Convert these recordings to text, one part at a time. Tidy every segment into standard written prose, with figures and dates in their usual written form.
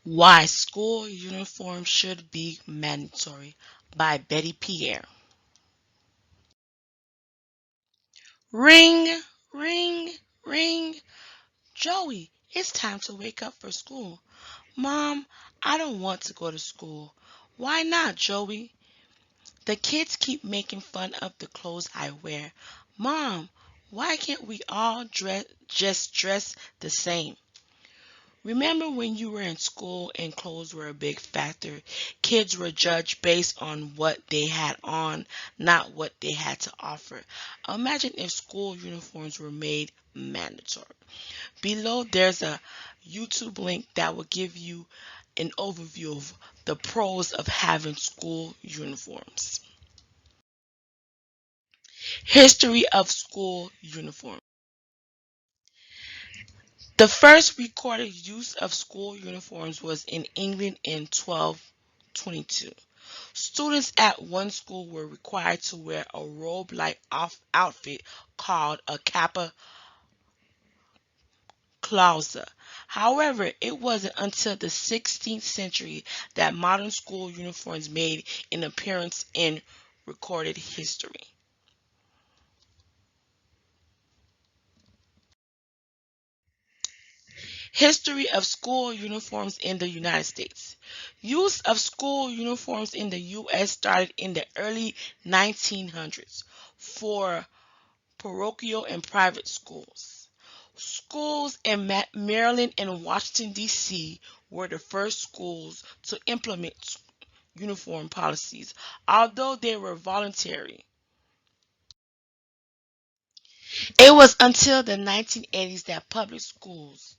Why School Uniform Should Be Mandatory by Betty Pierre. Ring, ring, ring. Joey, it's time to wake up for school. Mom, I don't want to go to school. Why not, Joey? The kids keep making fun of the clothes I wear. Mom, why can't we all just dress the same? Remember when you were in school and clothes were a big factor? Kids were judged based on what they had on, not what they had to offer. Imagine if school uniforms were made mandatory. Below, there's a YouTube link that will give you an overview of the pros of having school uniforms. History of school uniforms. The first recorded use of school uniforms was in England in 1222. Students at one school were required to wear a robe-like outfit called a capa clausa. However, it wasn't until the 16th century that modern school uniforms made an appearance in recorded history. History of school uniforms in the United States. Use of school uniforms in the U.S. started in the early 1900s for parochial and private schools. Schools in Maryland and Washington, D.C. were the first schools to implement uniform policies, although they were voluntary. It was until the 1980s that public schools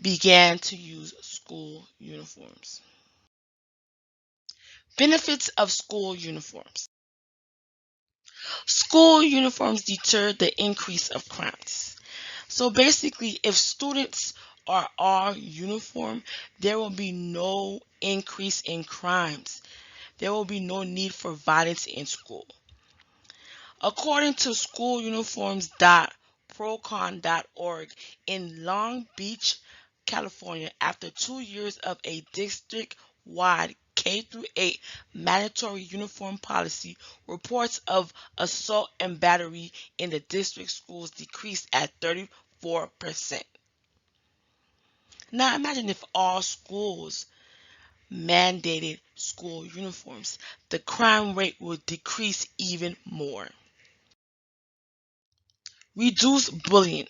began to use school uniforms. Benefits of school uniforms. School uniforms deter the increase of crimes. So basically, if students are all uniform, there will be no increase in crimes. There will be no need for violence in school. According to schooluniforms.procon.org, in Long Beach, California, after 2 years of a district-wide K-8 mandatory uniform policy, reports of assault and battery in the district schools decreased at 34%. Now imagine if all schools mandated school uniforms, the crime rate would decrease even more. Reduce bullying.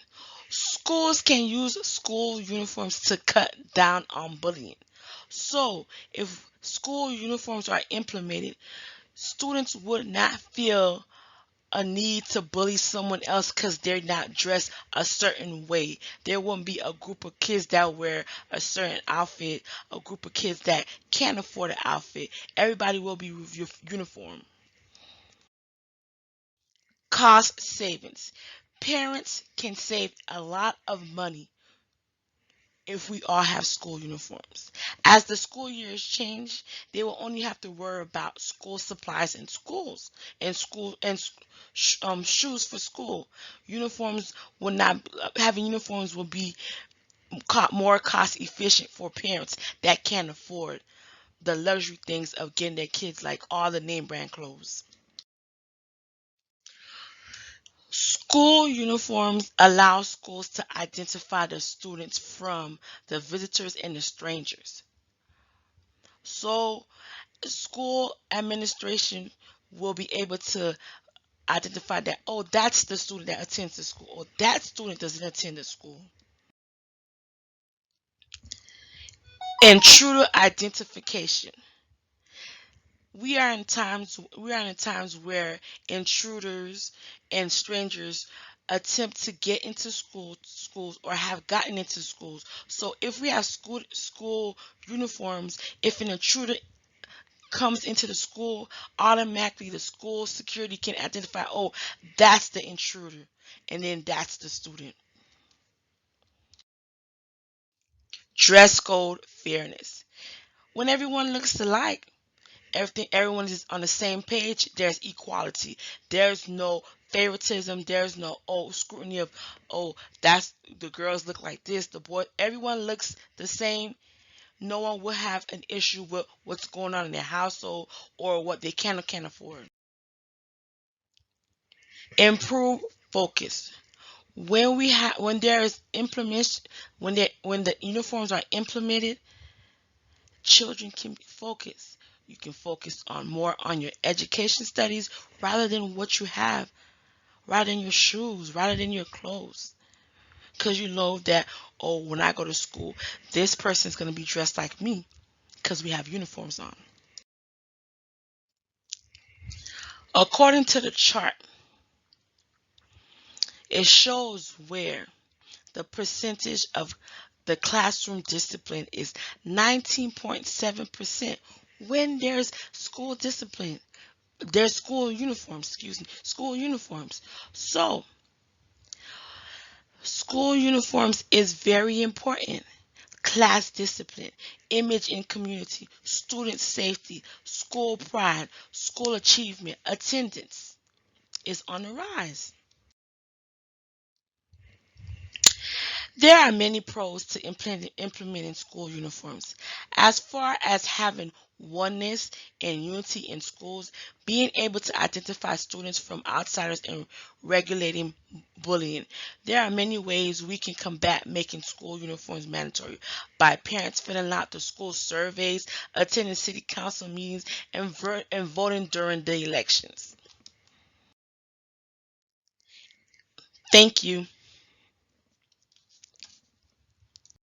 Schools can use school uniforms to cut down on bullying. So, if school uniforms are implemented, students would not feel a need to bully someone else because they're not dressed a certain way. There won't be a group of kids that wear a certain outfit, a group of kids that can't afford an outfit. Everybody will be uniform. Cost savings. Parents can save a lot of money if we all have school uniforms. As the school years change, they will only have to worry about school supplies in schools and shoes for school. Uniforms will not Having uniforms will be more cost efficient for parents that can't afford the luxury things of getting their kids like all the name brand clothes. School uniforms allow schools to identify the students from the visitors and the strangers. So, school administration will be able to identify that, oh, that's the student that attends the school, or that student doesn't attend the school. Intruder identification. We are in times where intruders and strangers attempt to get into schools or have gotten into schools. So if we have school uniforms, if an intruder comes into the school, automatically the school security can identify, oh, that's the intruder, and then that's the student. Dress code fairness. When everyone looks alike, everyone is on the same page, there's equality. There's no favoritism. There's no scrutiny of, oh, that's the girls look like this, the boy. Everyone looks the same. No one will have an issue with what's going on in their household or what they can or can't afford. Improve focus. When there is implement when the uniforms are implemented, children can focus. You can focus on more on your education studies rather than what you have, rather than your shoes, rather than your clothes. Because you know that, oh, when I go to school, this person's going to be dressed like me because we have uniforms on. According to the chart, it shows where the percentage of the classroom discipline is 19.7% when there's school discipline. There's school uniforms, excuse me, school uniforms. So, school uniforms is very important. Class discipline, image in community, student safety, school pride, school achievement, attendance is on the rise. There are many pros to implementing school uniforms. As far as having oneness and unity in schools, being able to identify students from outsiders, and regulating bullying. There are many ways we can combat making school uniforms mandatory by parents filling out the school surveys, attending city council meetings, and voting during the elections. Thank you.